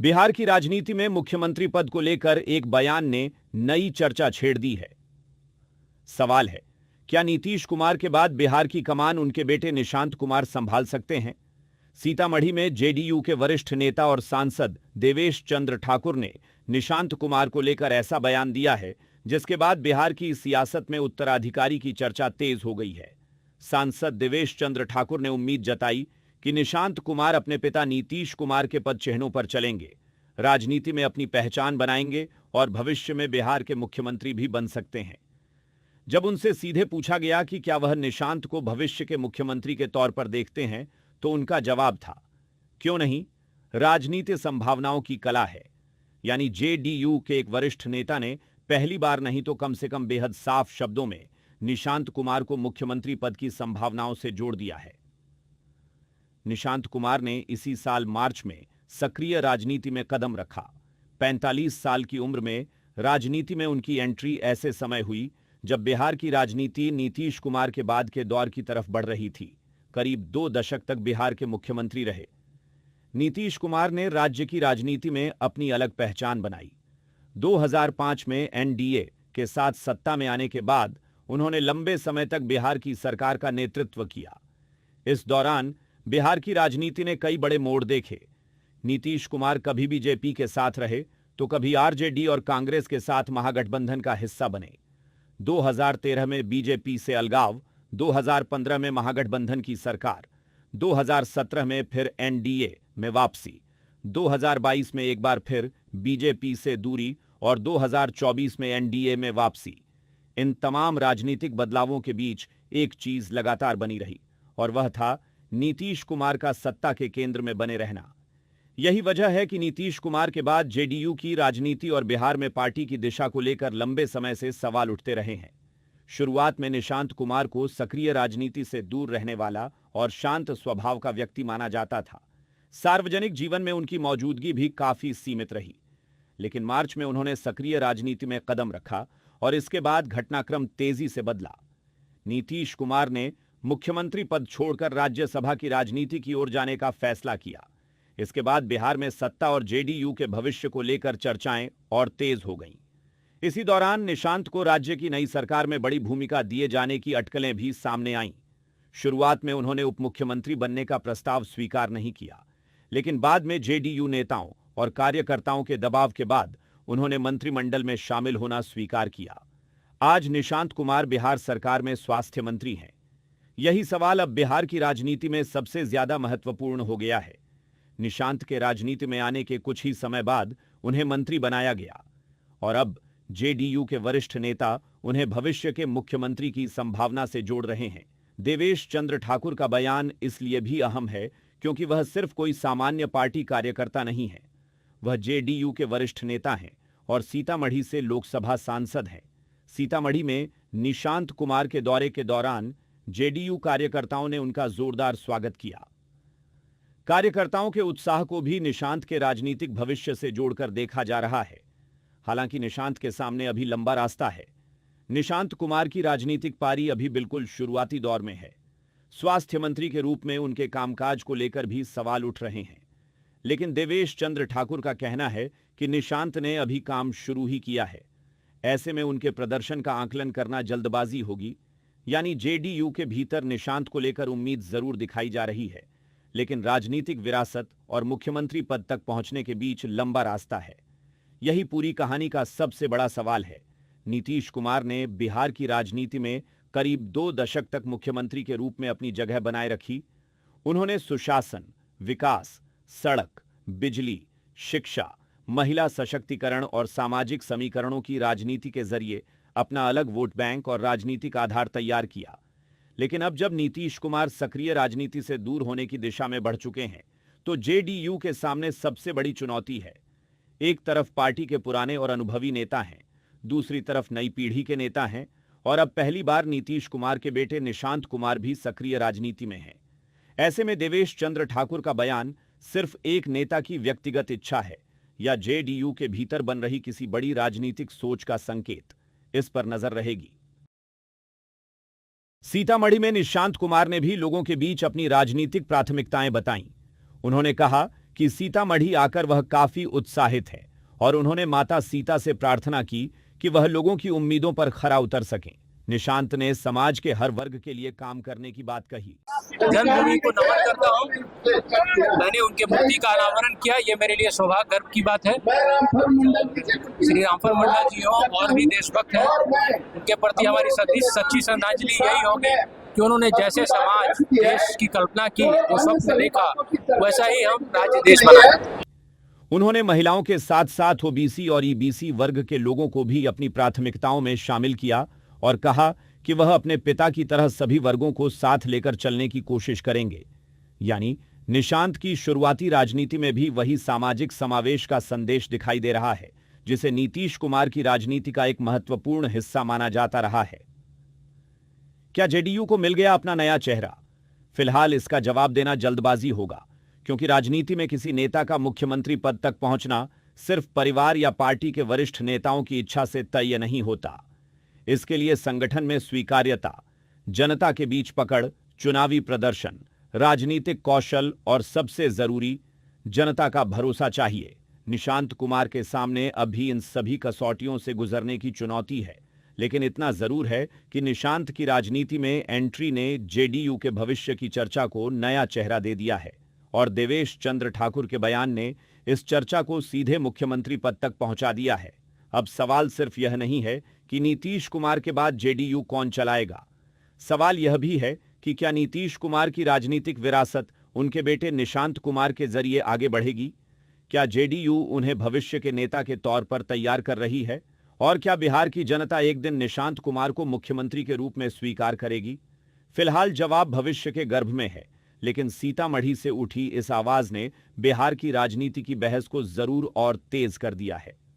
बिहार की राजनीति में मुख्यमंत्री पद को लेकर एक बयान ने नई चर्चा छेड़ दी है। सवाल है, क्या नीतीश कुमार के बाद बिहार की कमान उनके बेटे निशांत कुमार संभाल सकते हैं? सीतामढ़ी में जेडीयू के वरिष्ठ नेता और सांसद देवेश चंद्र ठाकुर ने निशांत कुमार को लेकर ऐसा बयान दिया है जिसके बाद बिहार की सियासत में उत्तराधिकारी की चर्चा तेज हो गई है। सांसद देवेश चंद्र ठाकुर ने उम्मीद जताई कि निशांत कुमार अपने पिता नीतीश कुमार के पद चिन्हों पर चलेंगे, राजनीति में अपनी पहचान बनाएंगे और भविष्य में बिहार के मुख्यमंत्री भी बन सकते हैं। जब उनसे सीधे पूछा गया कि क्या वह निशांत को भविष्य के मुख्यमंत्री के तौर पर देखते हैं, तो उनका जवाब था, क्यों नहीं, राजनीति संभावनाओं की कला है। यानी जेडीयू के एक वरिष्ठ नेता ने पहली बार नहीं तो कम से कम बेहद साफ शब्दों में निशांत कुमार को मुख्यमंत्री पद की संभावनाओं से जोड़ दिया है। निशांत कुमार ने इसी साल मार्च में सक्रिय राजनीति में कदम रखा। 45 साल की उम्र में राजनीति में उनकी एंट्री ऐसे समय हुई जब बिहार की राजनीति नीतीश कुमार के बाद के दौर की तरफ बढ़ रही थी। करीब 2 दशक तक बिहार के मुख्यमंत्री रहे। नीतीश कुमार ने राज्य की राजनीति में अपनी अलग पहचान बनाई। 2005 में एनडीए के साथ सत्ता में आने के बाद उन्होंने लंबे समय तक बिहार की सरकार का नेतृत्व किया। इस दौरान बिहार की राजनीति ने कई बड़े मोड़ देखे। नीतीश कुमार कभी बीजेपी के साथ रहे तो कभी आरजेडी और कांग्रेस के साथ महागठबंधन का हिस्सा बने। 2013 में बीजेपी से अलगाव, 2015 में महागठबंधन की सरकार, 2017 में फिर एनडीए में वापसी, 2022 में एक बार फिर बीजेपी से दूरी और 2024 में एनडीए में वापसी। इन तमाम राजनीतिक बदलावों के बीच एक चीज लगातार बनी रही और वह था नीतीश कुमार का सत्ता के केंद्र में बने रहना। यही वजह है कि नीतीश कुमार के बाद जेडीयू की राजनीति और बिहार में पार्टी की दिशा को लेकर लंबे समय से सवाल उठते रहे हैं। शुरुआत में निशांत कुमार को सक्रिय राजनीति से दूर रहने वाला और शांत स्वभाव का व्यक्ति माना जाता था। सार्वजनिक जीवन में उनकी मौजूदगी भी काफी सीमित रही, लेकिन मार्च में उन्होंने सक्रिय राजनीति में कदम रखा और इसके बाद घटनाक्रम तेजी से बदला। नीतीश कुमार ने मुख्यमंत्री पद छोड़कर राज्यसभा की राजनीति की ओर जाने का फैसला किया। इसके बाद बिहार में सत्ता और जेडीयू के भविष्य को लेकर चर्चाएं और तेज हो गईं। इसी दौरान निशांत को राज्य की नई सरकार में बड़ी भूमिका दिए जाने की अटकलें भी सामने आईं। शुरुआत में उन्होंने उप मुख्यमंत्री बनने का प्रस्ताव स्वीकार नहीं किया, लेकिन बाद में जेडीयू नेताओं और कार्यकर्ताओं के दबाव के बाद उन्होंने मंत्रिमंडल में शामिल होना स्वीकार किया। आज निशांत कुमार बिहार सरकार में स्वास्थ्य मंत्री हैं। यही सवाल अब बिहार की राजनीति में सबसे ज्यादा महत्वपूर्ण हो गया है। निशांत के राजनीति में आने के कुछ ही समय बाद उन्हें मंत्री बनाया गया और अब जेडीयू के वरिष्ठ नेता उन्हें भविष्य के मुख्यमंत्री की संभावना से जोड़ रहे हैं। देवेश चंद्र ठाकुर का बयान इसलिए भी अहम है क्योंकि वह सिर्फ कोई सामान्य पार्टी कार्यकर्ता नहीं है। वह जेडीयू के वरिष्ठ नेता हैं और सीतामढ़ी से लोकसभा सांसद हैं। सीतामढ़ी में निशांत कुमार के दौरे के दौरान जेडीयू कार्यकर्ताओं ने उनका जोरदार स्वागत किया। कार्यकर्ताओं के उत्साह को भी निशांत के राजनीतिक भविष्य से जोड़कर देखा जा रहा है। हालांकि निशांत के सामने अभी लंबा रास्ता है। निशांत कुमार की राजनीतिक पारी अभी बिल्कुल शुरुआती दौर में है। स्वास्थ्य मंत्री के रूप में उनके कामकाज को लेकर भी सवाल उठ रहे हैं, लेकिन देवेश चंद्र ठाकुर का कहना है कि निशांत ने अभी काम शुरू ही किया है। ऐसे में उनके प्रदर्शन का आकलन करना जल्दबाजी होगी। यानी जेडीयू के भीतर निशांत को लेकर उम्मीद जरूर दिखाई जा रही है, लेकिन राजनीतिक विरासत और मुख्यमंत्री पद तक पहुंचने के बीच लंबा रास्ता है। यही पूरी कहानी का सबसे बड़ा सवाल है। नीतीश कुमार ने बिहार की राजनीति में करीब 2 दशक तक मुख्यमंत्री के रूप में अपनी जगह बनाए रखी। उन्होंने सुशासन, विकास, सड़क, बिजली, शिक्षा, महिला सशक्तिकरण और सामाजिक समीकरणों की राजनीति के जरिए अपना अलग वोट बैंक और राजनीतिक आधार तैयार किया। लेकिन अब जब नीतीश कुमार सक्रिय राजनीति से दूर होने की दिशा में बढ़ चुके हैं, तो जेडीयू के सामने सबसे बड़ी चुनौती है। एक तरफ पार्टी के पुराने और अनुभवी नेता हैं, दूसरी तरफ नई पीढ़ी के नेता हैं और अब पहली बार नीतीश कुमार के बेटे निशांत कुमार भी सक्रिय राजनीति में हैं। ऐसे में देवेश चंद्र ठाकुर का बयान सिर्फ एक नेता की व्यक्तिगत इच्छा है या जेडीयू के भीतर बन रही किसी बड़ी राजनीतिक सोच का संकेत, इस पर नजर रहेगी। सीतामढ़ी में निशांत कुमार ने भी लोगों के बीच अपनी राजनीतिक प्राथमिकताएं बताईं। उन्होंने कहा कि सीतामढ़ी आकर वह काफी उत्साहित है और उन्होंने माता सीता से प्रार्थना की कि वह लोगों की उम्मीदों पर खरा उतर सकें। निशांत ने समाज के हर वर्ग के लिए काम करने की बात कही। जन्मभूमि को नमन करता हूँ। मैंने उनके मूर्ति का अनावरण किया, ये मेरे लिए सौभाग्य गर्व की बात है। श्री रामफल मंडल जी हो और भी देशभक्त हैं, उनके प्रति हमारी सच्ची श्रद्धांजलि यही होगी कि उन्होंने जैसे समाज देश की कल्पना की, जो स्वप्न देखा, वैसा ही हम राज्य देश बनाए। उन्होंने महिलाओं के साथ साथ ओबीसी और ईबीसी वर्ग के लोगों को भी अपनी प्राथमिकताओं में शामिल किया और कहा कि वह अपने पिता की तरह सभी वर्गों को साथ लेकर चलने की कोशिश करेंगे। यानी निशांत की शुरुआती राजनीति में भी वही सामाजिक समावेश का संदेश दिखाई दे रहा है जिसे नीतीश कुमार की राजनीति का एक महत्वपूर्ण हिस्सा माना जाता रहा है। क्या जेडीयू को मिल गया अपना नया चेहरा? फिलहाल इसका जवाब देना जल्दबाजी होगा, क्योंकि राजनीति में किसी नेता का मुख्यमंत्री पद तक पहुंचना सिर्फ परिवार या पार्टी के वरिष्ठ नेताओं की इच्छा से तय नहीं होता। इसके लिए संगठन में स्वीकार्यता, जनता के बीच पकड़, चुनावी प्रदर्शन, राजनीतिक कौशल और सबसे जरूरी जनता का भरोसा चाहिए। निशांत कुमार के सामने अभी इन सभी कसौटियों से गुजरने की चुनौती है, लेकिन इतना जरूर है कि निशांत की राजनीति में एंट्री ने जेडीयू के भविष्य की चर्चा को नया चेहरा दे दिया है और देवेश चंद्र ठाकुर के बयान ने इस चर्चा को सीधे मुख्यमंत्री पद तक पहुंचा दिया है। अब सवाल सिर्फ यह नहीं है कि नीतीश कुमार के बाद जेडीयू कौन चलाएगा। सवाल यह भी है कि क्या नीतीश कुमार की राजनीतिक विरासत उनके बेटे निशांत कुमार के जरिए आगे बढ़ेगी? क्या जेडीयू उन्हें भविष्य के नेता के तौर पर तैयार कर रही है? और क्या बिहार की जनता एक दिन निशांत कुमार को मुख्यमंत्री के रूप में स्वीकार करेगी? फिलहाल जवाब भविष्य के गर्भ में है, लेकिन सीतामढ़ी से उठी इस आवाज ने बिहार की राजनीति की बहस को जरूर और तेज कर दिया है।